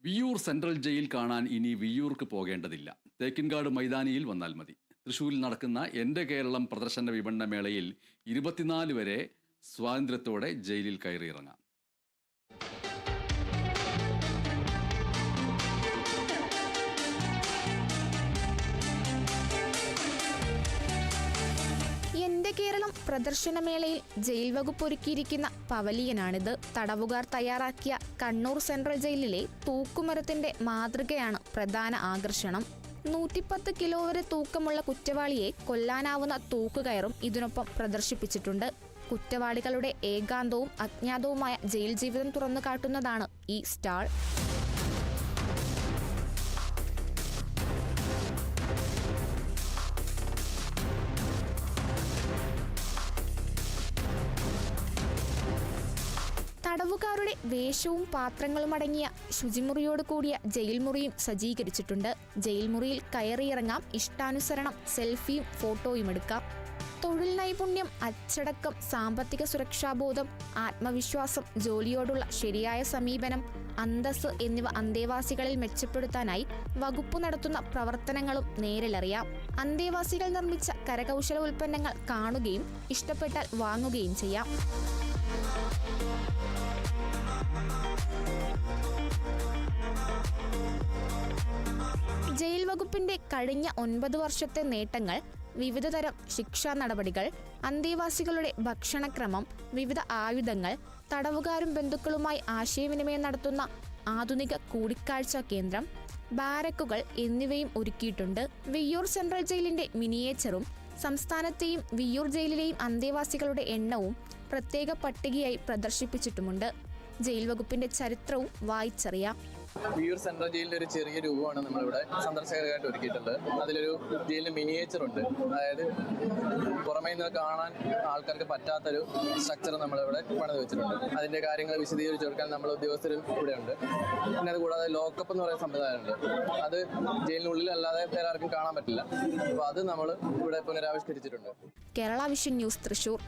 Viyyur central jail കാണാൻ ഇനി വിയ്യൂർക്ക് പോകേണ്ടതില്ല. തേക്കിൻകാട് മൈതാനിയിൽ വന്നാൽ മതി. തൃശ്ശൂരിൽ നടക്കുന്ന എൻ്റെ കേരളം പ്രദർശന വിപണന മേളയിൽ 24 വരെ സ്വാതന്ത്ര്യത്തോടെ ജയിലിൽ കയറിയിറങ്ങാം. എൻ്റെ കേരളം പ്രദർശനമേളയിൽ ജയിൽ വകുപ്പ് ഒരുക്കിയിരിക്കുന്ന പവലിയനാണിത്. തടവുകാർ തയ്യാറാക്കിയ കണ്ണൂർ സെൻട്രൽ ജയിലിലെ തൂക്കുമരത്തിന്റെ മാതൃകയാണ് പ്രധാന ആകർഷണം. 110 കിലോ വരെ തൂക്കമുള്ള കുറ്റവാളിയെ കൊല്ലാനാവുന്ന തൂക്കുകയറും ഇതിനൊപ്പം പ്രദർശിപ്പിച്ചിട്ടുണ്ട്. കുറ്റവാളികളുടെ ഏകാന്തവും അജ്ഞാതവുമായ ജയിൽ ജീവിതം തുറന്നു കാട്ടുന്നതാണ് ഈ സ്റ്റാൾ. തടവുകാരുടെ വേഷവും പാത്രങ്ങളും അടങ്ങിയ ശുചിമുറിയോട് കൂടിയ ജയിൽ മുറിയും സജ്ജീകരിച്ചിട്ടുണ്ട്. ജയിൽ മുറിയിൽ കയറിയിറങ്ങാം, ഇഷ്ടാനുസരണം സെൽഫിയും ഫോട്ടോയും എടുക്കാം. തൊഴിൽ നൈപുണ്യം, അച്ചടക്കം, സാമ്പത്തിക സുരക്ഷാബോധം, ആത്മവിശ്വാസം, ജോലിയോടുള്ള ശരിയായ സമീപനം, അന്തസ്സ് എന്നിവ അന്തേവാസികളിൽ മെച്ചപ്പെടുത്താനായി വകുപ്പ് നടത്തുന്ന പ്രവർത്തനങ്ങളും നേരിലറിയാം. അന്തേവാസികൾ നിർമ്മിച്ച കരകൗശല ഉൽപ്പന്നങ്ങൾ കാണുകയും ഇഷ്ടപ്പെട്ടാൽ വാങ്ങുകയും ചെയ്യാം. ജയിൽ വകുപ്പിന്റെ കഴിഞ്ഞ 9 വർഷത്തെ നേട്ടങ്ങൾ, വിവിധതരം ശിക്ഷാ നടപടികൾ, അന്തേവാസികളുടെ ഭക്ഷണക്രമം, വിവിധ ആയുധങ്ങൾ, തടവുകാരും ബന്ധുക്കളുമായി ആശയവിനിമയം നടത്തുന്ന ആധുനിക കൂടിക്കാഴ്ച കേന്ദ്രം, ബാരക്കുകൾ എന്നിവയും ഒരുക്കിയിട്ടുണ്ട്. വിയ്യൂർ സെൻട്രൽ ജയിലിന്റെ മിനിയേച്ചറും സംസ്ഥാനത്തെയും വിയ്യൂർ ജയിലിലെയും അന്തേവാസികളുടെ എണ്ണവും പ്രത്യേക പട്ടികയായി പ്രദർശിപ്പിച്ചിട്ടുമുണ്ട്. ജയിൽ വകുപ്പിന്റെ ചരിത്രവും വായിച്ചറിയാം. വിയ്യൂർ സെൻട്രൽ ജയിലിന്റെ ഒരു ചെറിയ രൂപമാണ് നമ്മളിവിടെ സന്ദർശകർക്കായിട്ട് ഒരുക്കിയിട്ടുള്ളത്. അതിലൊരു ജയിലിന്റെ മിനിയേച്ചർ ഉണ്ട്. അതായത് പുറമേ നിന്ന് കാണാൻ ആൾക്കാർക്ക് പറ്റാത്തൊരു സ്ട്രക്ചർ നമ്മളിവിടെ പണിത് വെച്ചിട്ടുണ്ട്. അതിന്റെ കാര്യങ്ങൾ വിശദീകരിച്ച് കൊടുക്കാൻ നമ്മൾ ഉദ്യോഗസ്ഥരും ഇവിടെ ഉണ്ട്. പിന്നെ അത് കൂടാതെ ലോക്കപ്പ് എന്ന് പറയുന്ന സംവിധാനമുണ്ട്. അത് ജയിലിനുള്ളിൽ അല്ലാതെ വേറെ ആർക്കും കാണാൻ പറ്റില്ല. അപ്പോൾ അത് നമ്മൾ ഇവിടെ പുനരാവിഷ്കരിച്ചിട്ടുണ്ട്. Kerala vision news, Thrissur.